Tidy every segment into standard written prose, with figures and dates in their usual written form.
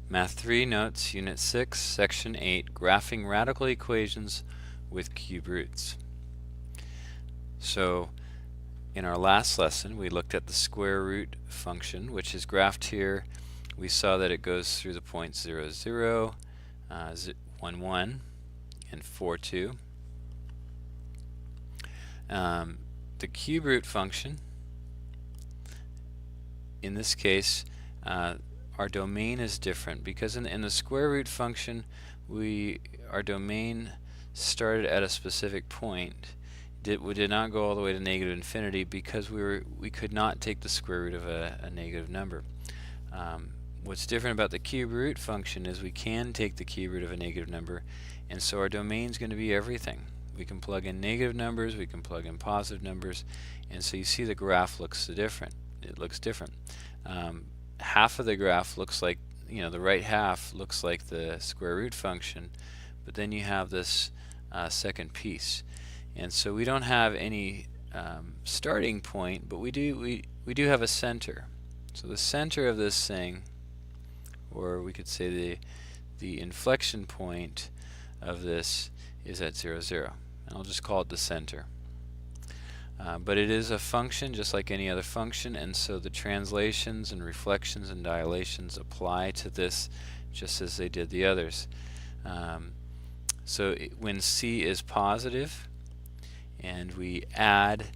Math 3 Notes, Unit 6, Section 8, Graphing Radical Equations with Cube Roots. So, in our last lesson, we looked at the square root function, which is graphed here. We saw that it goes through the points 0, 0, 1, 1, and 4, 2. The cube root function, in this case, our domain is different because in the square root function, our domain started at a specific point. We did not go all the way to negative infinity because we could not take the square root of a negative number. What's different about the cube root function is we can take the cube root of a negative number, and so our domain is going to be everything. We can plug in negative numbers, we can plug in positive numbers, and so you see the graph looks different. It looks different. Half of the graph looks like, the right half looks like the square root function, but then you have this second piece. And so we don't have any starting point, but we do have a center. So the center of this thing, or we could say the inflection point of this is at 0, 0. And I'll just call it the center. But it is a function just like any other function, and so the translations and reflections and dilations apply to this just as they did the others. When c is positive and we add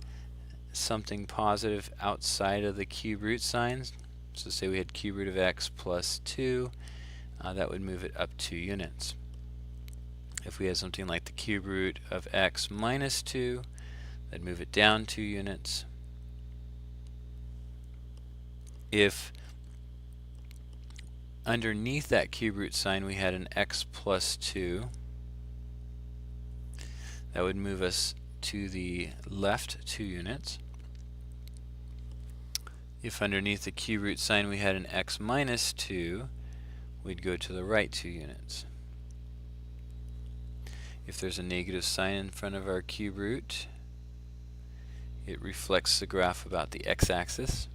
something positive outside of the cube root signs, so say we had cube root of x plus 2, that would move it up 2 units. If we had something like the cube root of x minus 2, that'd move it down 2 units. If underneath that cube root sign we had an x plus 2, that would move us to the left 2 units. If underneath the cube root sign we had an x minus 2, we'd go to the right 2 units. If there's a negative sign in front of our cube root, it reflects the graph about the x-axis.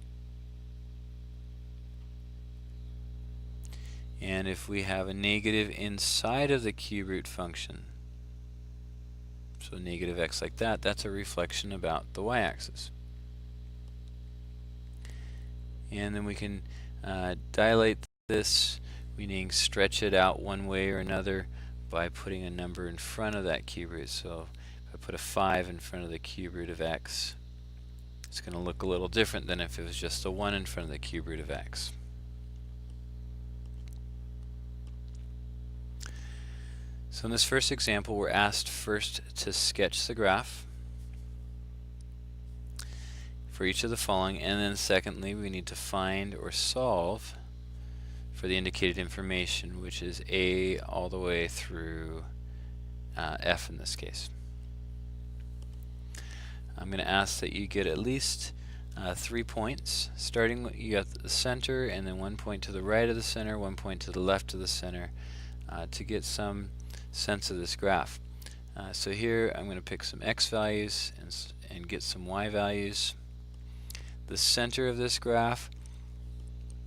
And if we have a negative inside of the cube root function, so negative x like that, that's a reflection about the y-axis. And then we can dilate this, meaning stretch it out one way or another by putting a number in front of that cube root. So if I put a 5 in front of the cube root of x, it's going to look a little different than if it was just a 1 in front of the cube root of x. So in this first example, we're asked first to sketch the graph for each of the following, and then secondly, we need to find or solve for the indicated information, which is A all the way through F in this case. I'm going to ask that you get at least 3 points. Starting, you got the center, and then 1 point to the right of the center, 1 point to the left of the center, to get some sense of this graph. So here I'm going to pick some x values and get some y values. The center of this graph,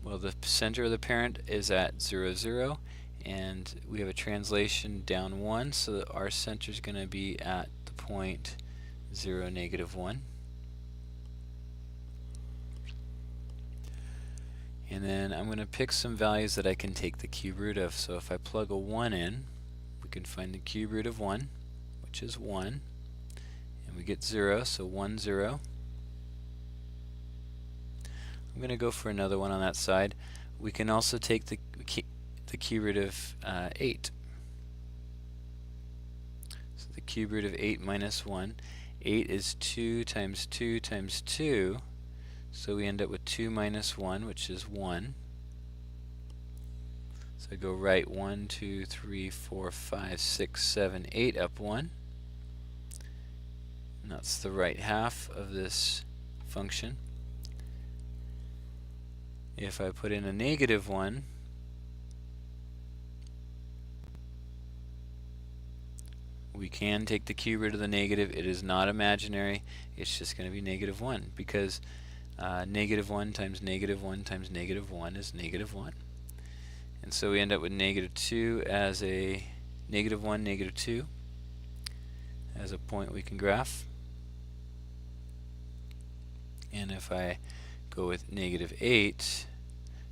well, the center of the parent is at 0, 0, and we have a translation down 1, so that our center is going to be at the point 0, negative 1. And then I'm going to pick some values that I can take the cube root of. So if I plug a 1 in, we can find the cube root of 1, which is 1. And we get 0, so 1, 0. I'm going to go for another one on that side. We can also take the cube root of 8. So the cube root of 8 minus 1. 8 is 2 times 2 times 2, so we end up with 2 minus 1, which is 1. So I go right 1, 2, 3, 4, 5, 6, 7, 8, up 1. And that's the right half of this function. If I put in a negative 1, we can take the cube root of the negative. It is not imaginary. It's just going to be negative 1 because negative 1 times negative 1 times negative 1 is negative 1. And so we end up with negative 2 as a negative 1, negative 2 as a point we can graph. And if I go with negative 8,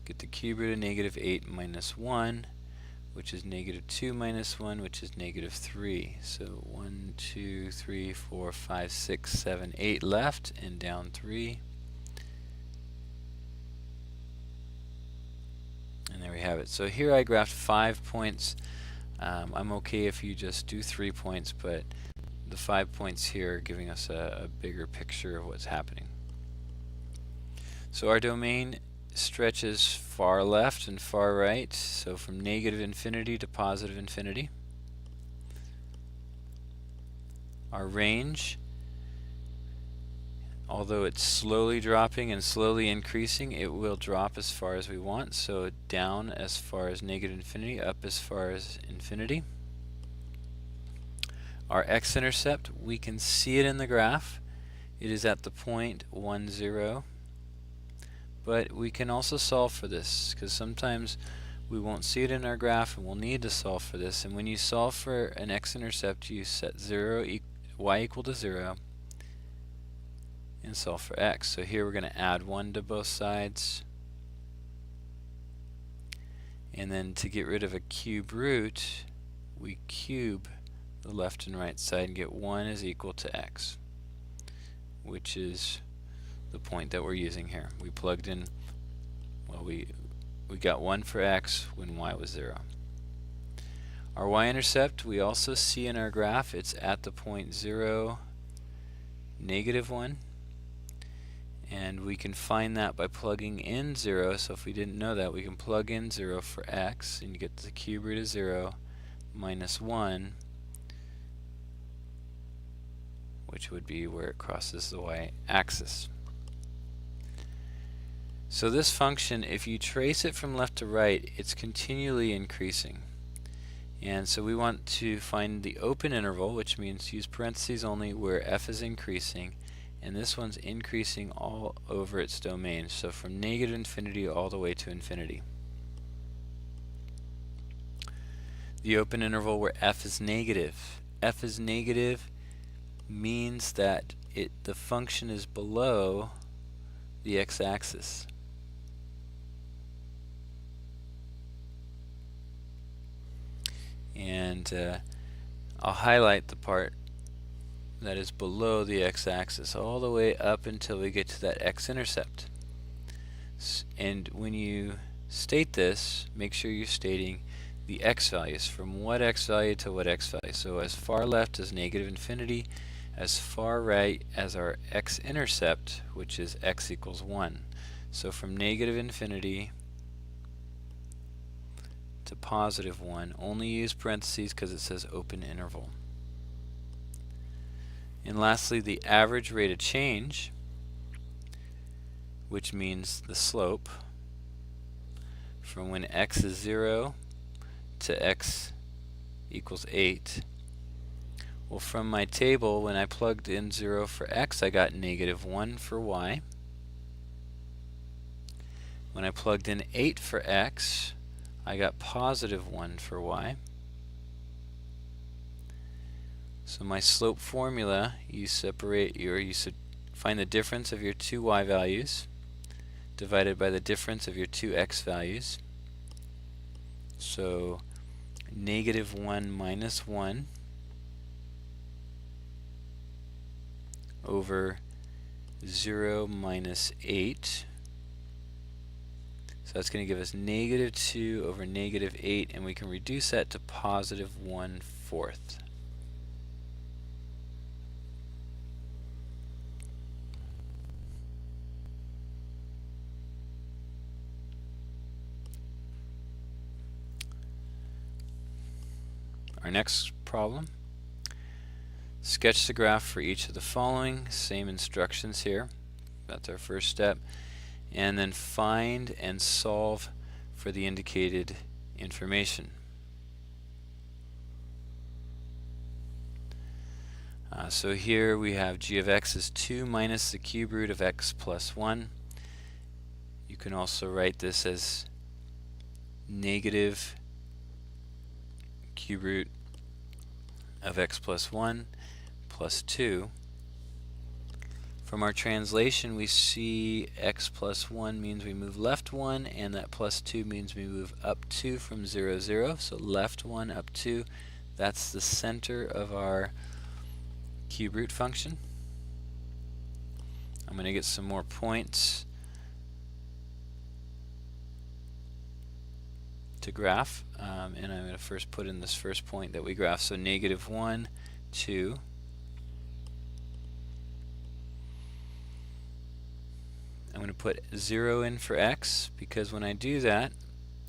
get the cube root of negative 8 minus 1, which is negative 2 minus 1, which is negative 3. So 1, 2, 3, 4, 5, 6, 7, 8 left, and down 3. And there we have it. So here I graphed 5 points. I'm okay if you just do 3 points, but the 5 points here are giving us a bigger picture of what's happening. So our domain stretches far left and far right, so from negative infinity to positive infinity. Our range, although it's slowly dropping and slowly increasing, it will drop as far as we want. So down as far as negative infinity, up as far as infinity. Our x-intercept, we can see it in the graph. It is at the point 1, 0. But we can also solve for this, because sometimes we won't see it in our graph and we'll need to solve for this. And when you solve for an x-intercept, you set y equal to 0 and solve for x. So here we're going to add 1 to both sides. And then to get rid of a cube root, we cube the left and right side and get 1 is equal to x, which is the point that we're using here. We plugged in, well, we got 1 for x when y was 0. Our y-intercept, we also see in our graph, it's at the point 0, negative 1. And we can find that by plugging in 0. So if we didn't know that, we can plug in 0 for x, and you get the cube root of 0 minus 1, which would be where it crosses the y-axis. So this function, if you trace it from left to right, it's continually increasing. And so we want to find the open interval, which means use parentheses only where f is increasing, and this one's increasing all over its domain, so from negative infinity all the way to infinity. The open interval where f is negative. F is negative means that the function is below the x-axis. And I'll highlight the part that is below the x-axis all the way up until we get to that x-intercept. And when you state this, make sure you're stating the x values, from what x value to what x value. So as far left as negative infinity, as far right as our x-intercept, which is x equals 1. So from negative infinity to positive 1, only use parentheses because it says open interval. And lastly, the average rate of change, which means the slope, from when x is 0 to x equals 8. Well, from my table, when I plugged in 0 for x, I got negative 1 for y. When I plugged in 8 for x, I got positive 1 for y. So my slope formula, you find the difference of your two y values divided by the difference of your two x values. So negative 1 minus 1 over 0 minus 8. So that's going to give us negative 2 over negative 8, and we can reduce that to positive 1/4. Our next problem, sketch the graph for each of the following. Same instructions here. That's our first step. And then find and solve for the indicated information. So here we have g of x is 2 minus the cube root of x plus 1. You can also write this as negative cube root of x plus 1 plus 2. From our translation, we see x plus 1 means we move left 1, and that plus 2 means we move up 2 from 0, 0. So left 1, up 2. That's the center of our cube root function. I'm going to get some more points to graph, and I'm going to first put in this first point that we graph. So negative 1, 2. I'm going to put 0 in for x, because when I do that,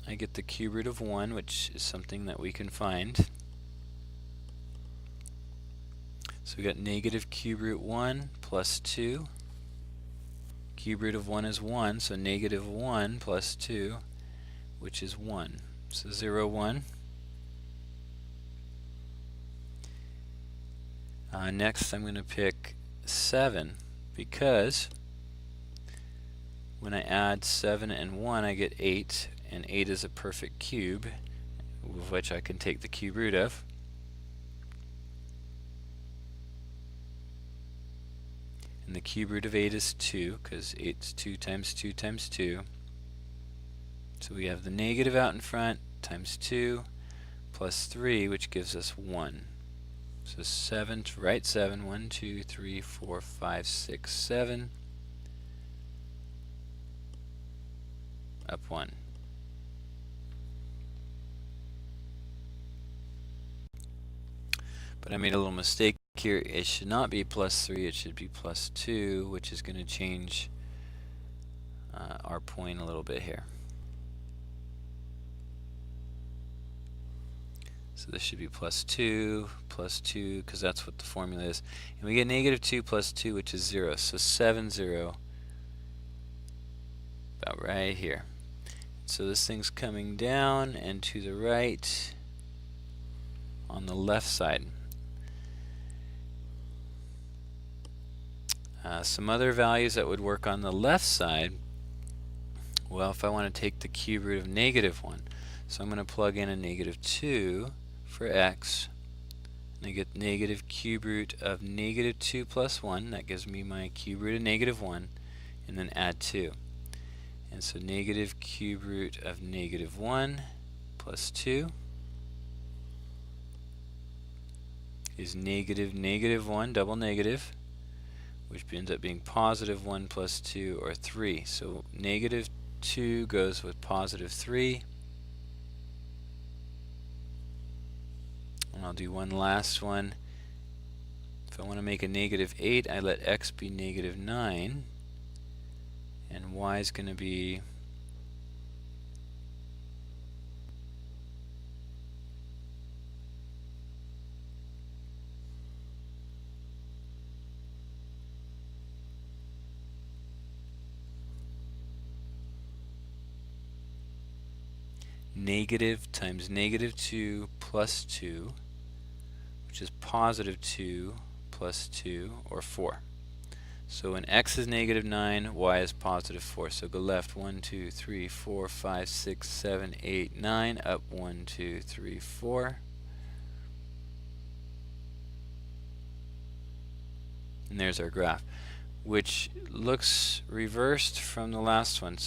I get the cube root of 1, which is something that we can find. So we got negative cube root 1 plus 2. Cube root of 1 is 1, so negative 1 plus 2, which is 1. So 0, 1. Next I'm going to pick 7, because when I add 7 and 1 I get 8, and 8 is a perfect cube, of which I can take the cube root of. And the cube root of 8 is 2, because 8 is 2 times 2 times 2. So we have the negative out in front times 2 plus 3, which gives us 1. So 7, to write 7, 1, 2, 3, 4, 5, 6, 7. Up 1. But I made a little mistake here. It should not be plus 3, it should be plus 2, which is going to change our point a little bit here. So this should be plus 2, because that's what the formula is. And we get negative 2 plus 2, which is 0. So 7, 0, about right here. So this thing's coming down and to the right on the left side. Some other values that would work on the left side, well, if I want to take the cube root of negative 1, so I'm going to plug in a negative 2 for x, and I get negative cube root of negative 2 plus 1, that gives me my cube root of negative 1, and then add 2. And so negative cube root of negative 1 plus 2 is negative negative 1, double negative, which ends up being positive 1 plus 2, or 3. So negative 2 goes with positive 3. And I'll do one last one. If I want to make a negative 8, I let x be negative 9. And y is going to be negative times negative 2 plus 2, which is positive 2 plus 2, or 4. So when x is negative 9, y is positive 4. So go left 1, 2, 3, 4, 5, 6, 7, 8, 9, up 1, 2, 3, 4. And there's our graph, which looks reversed from the last one.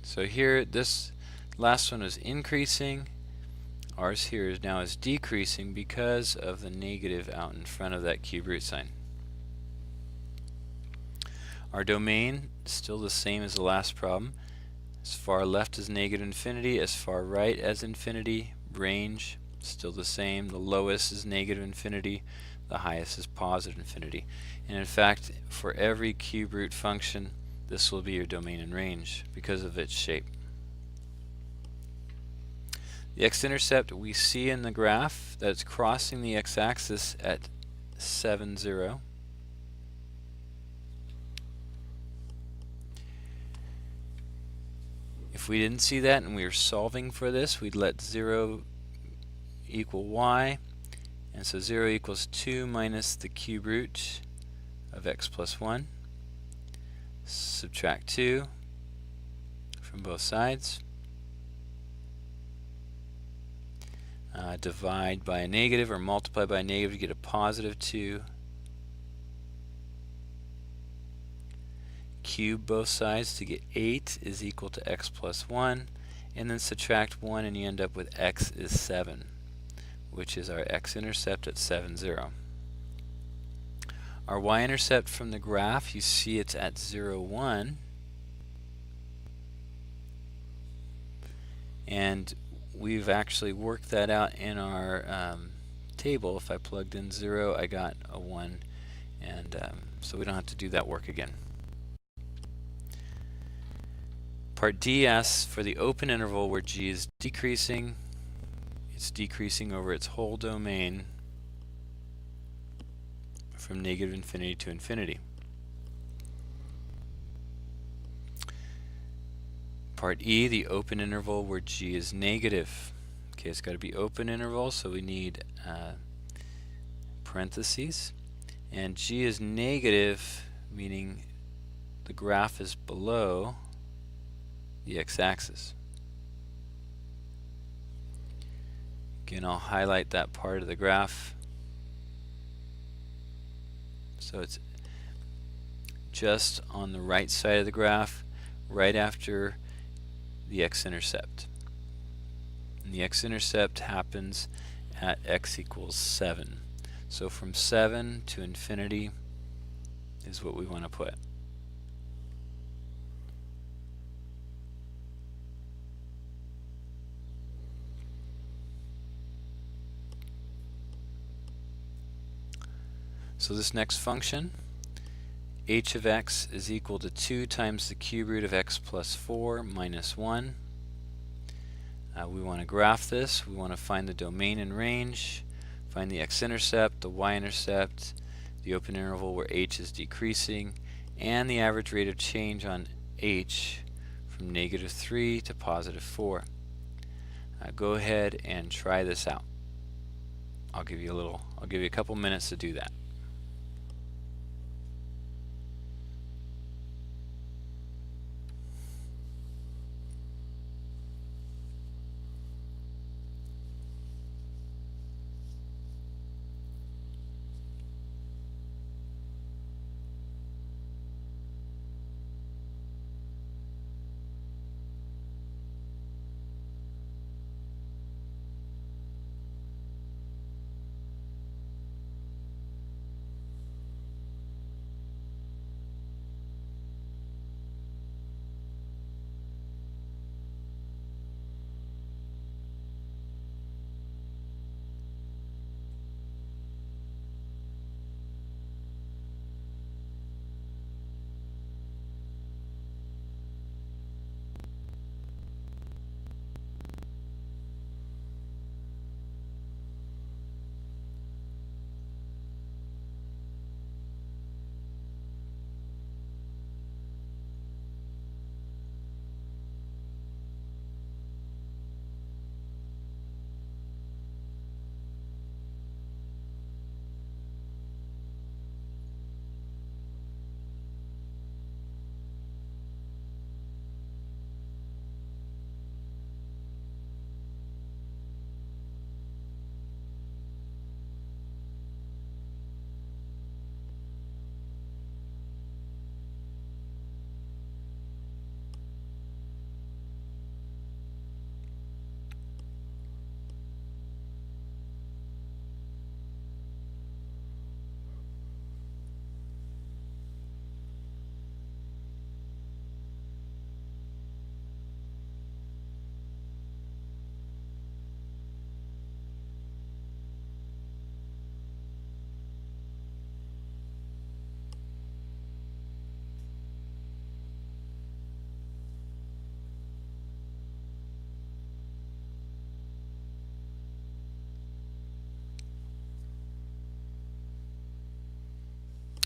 So here, this last one is increasing. Ours here is now decreasing because of the negative out in front of that cube root sign. Our domain is still the same as the last problem. As far left as negative infinity, as far right as infinity. Range, still the same. The lowest is negative infinity, the highest is positive infinity. And in fact, for every cube root function, this will be your domain and range because of its shape. The x-intercept we see in the graph that it's crossing the x-axis at 7, 0. If we didn't see that and we were solving for this, we'd let 0 equal y, and so 0 equals 2 minus the cube root of x plus 1. Subtract 2 from both sides. divide by a negative or multiply by a negative to get a positive 2. Cube both sides to get 8 is equal to x plus 1, and then subtract 1 and you end up with x is 7, which is our x-intercept at 7, 0. Our y-intercept from the graph, you see it's at 0, 1, and we've actually worked that out in our table. If I plugged in 0, I got a 1, and so we don't have to do that work again. Part D asks for the open interval where g is decreasing. It's decreasing over its whole domain from negative infinity to infinity. Part E, the open interval where g is negative. Okay, it's got to be open interval, so we need parentheses. And g is negative, meaning the graph is below the x-axis. Again, I'll highlight that part of the graph. So it's just on the right side of the graph, right after the x-intercept. And the x-intercept happens at x equals 7. So from 7 to infinity is what we want to put. So this next function, h of x is equal to 2 times the cube root of x plus 4 minus 1. We want to graph this. We want to find the domain and range, find the x-intercept, the y-intercept, the open interval where h is decreasing, and the average rate of change on h from negative 3 to positive 4. Go ahead and try this out. I'll give you a couple minutes to do that.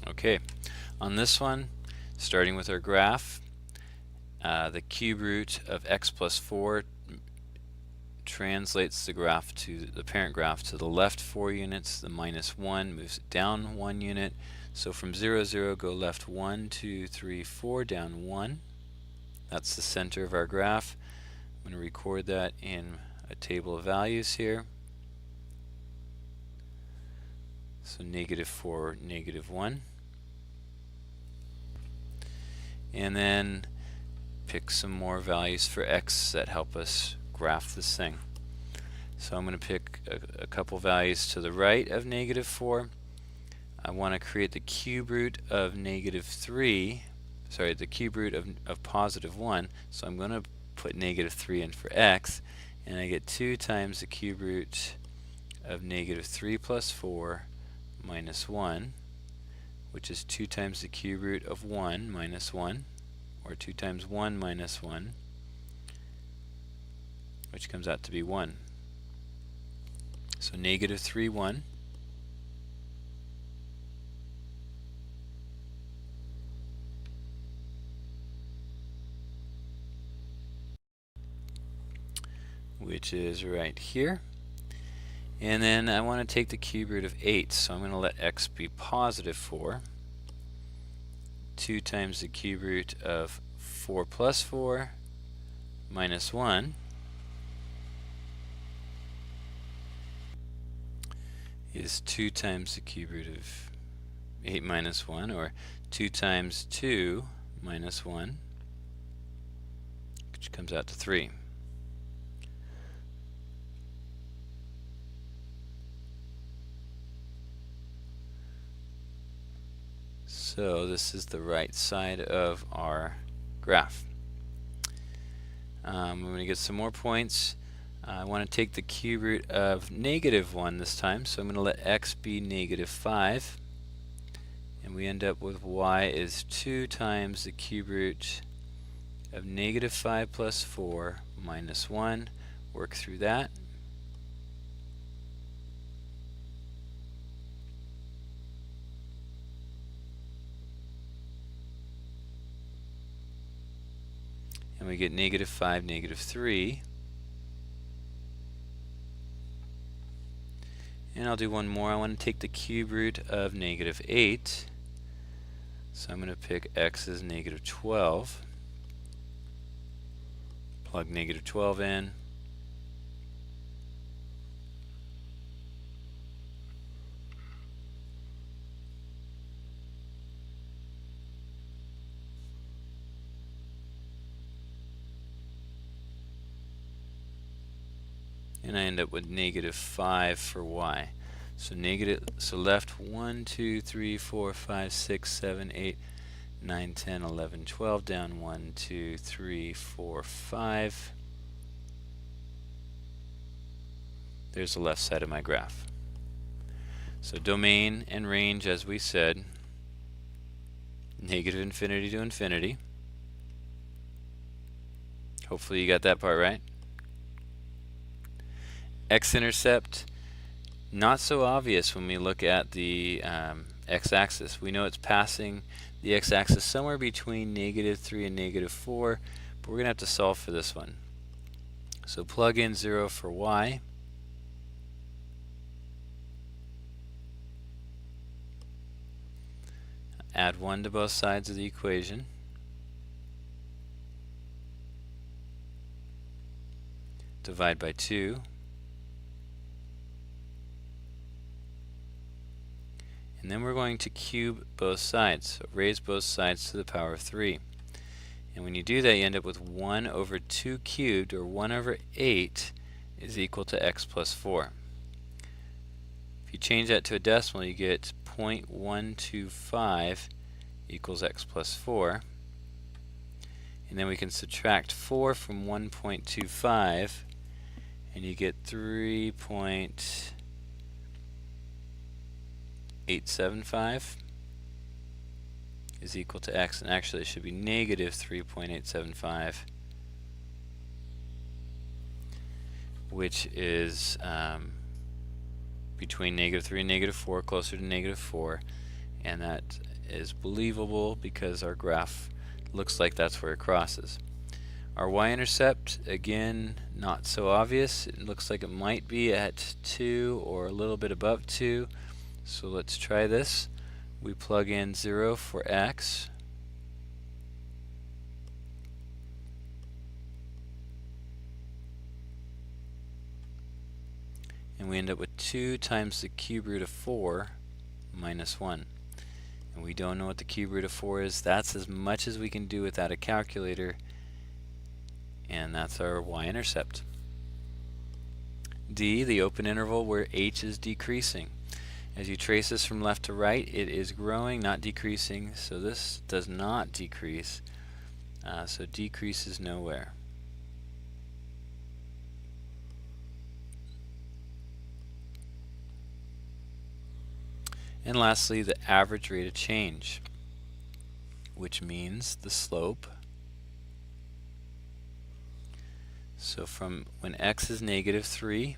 Okay, on this one, starting with our graph, the cube root of x plus 4 translates the graph to the parent graph to the left 4 units. The minus 1 moves it down 1 unit. So from 0, 0, go left 1, 2, 3, 4, down 1. That's the center of our graph. I'm going to record that in a table of values here. So -4, -1. And then pick some more values for x that help us graph this thing. So I'm going to pick a couple values to the right of -4. I want to create the cube root of -3, sorry, the cube root of +1, so I'm going to put -3 in for x, and I get 2 times the cube root of -3 plus 4 minus 1, which is 2 times the cube root of 1 minus 1, or 2 times 1 minus 1, which comes out to be 1. So -3, 1. Which is right here. And then I want to take the cube root of 8, so I'm going to let x be +4. 2 times the cube root of 4 plus 4 minus 1 is 2 times the cube root of 8 minus 1, or 2 times 2 minus 1, which comes out to 3. So this is the right side of our graph. I'm going to get some more points. I want to take the cube root of -1 this time, so I'm going to let x be -5. And we end up with y is 2 times the cube root of -5 plus 4 minus 1. Work through that. And we get -5, -3. And I'll do one more. I want to take the cube root of -8. So I'm going to pick x as -12. Plug -12 in. And I end up with -5 for y. So left 1, 2, 3, 4, 5, 6, 7, 8, 9, 10, 11, 12, down 1, 2, 3, 4, 5. There's the left side of my graph. So domain and range, as we said, -infinity to infinity. Hopefully you got that part right. X-intercept, not so obvious when we look at the x-axis. We know it's passing the x-axis somewhere between -3 and -4, but we're going to have to solve for this one. So plug in 0 for y. Add 1 to both sides of the equation. Divide by 2. And then we're going to cube both sides, so raise both sides to the power of 3. And when you do that, you end up with 1 over 2 cubed, or 1 over 8, is equal to x plus 4. If you change that to a decimal, you get 0.125 equals x plus 4. And then we can subtract 4 from 1.25, and you get 3.875 is equal to x, and actually it should be -3.875, which is between -3 and -4, closer to -4, and that is believable because our graph looks like that's where it crosses. Our y-intercept, again, not so obvious. It looks like it might be at 2 or a little bit above 2. So let's try this. We plug in 0 for x. And we end up with 2 times the cube root of 4 minus 1. And we don't know what the cube root of 4 is. That's as much as we can do without a calculator, and that's our y-intercept. D, the open interval where h is decreasing. As you trace this from left to right, it is growing, not decreasing, so this does not decrease. So decrease is nowhere. And lastly, the average rate of change, which means the slope. So from when x is negative 3,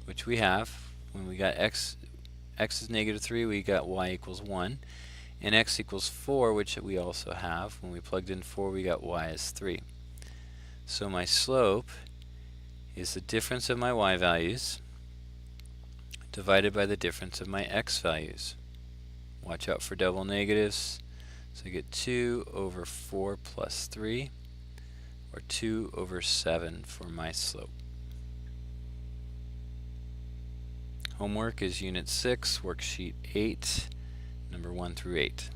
which we have, when we got x is negative 3, we got y equals 1. And x equals 4, which we also have. When we plugged in 4, we got y is 3. So my slope is the difference of my y values divided by the difference of my x values. Watch out for double negatives. So I get 2 over 4 plus 3, or 2 over 7 for my slope. Homework is Unit 6, Worksheet 8, number 1 through 8.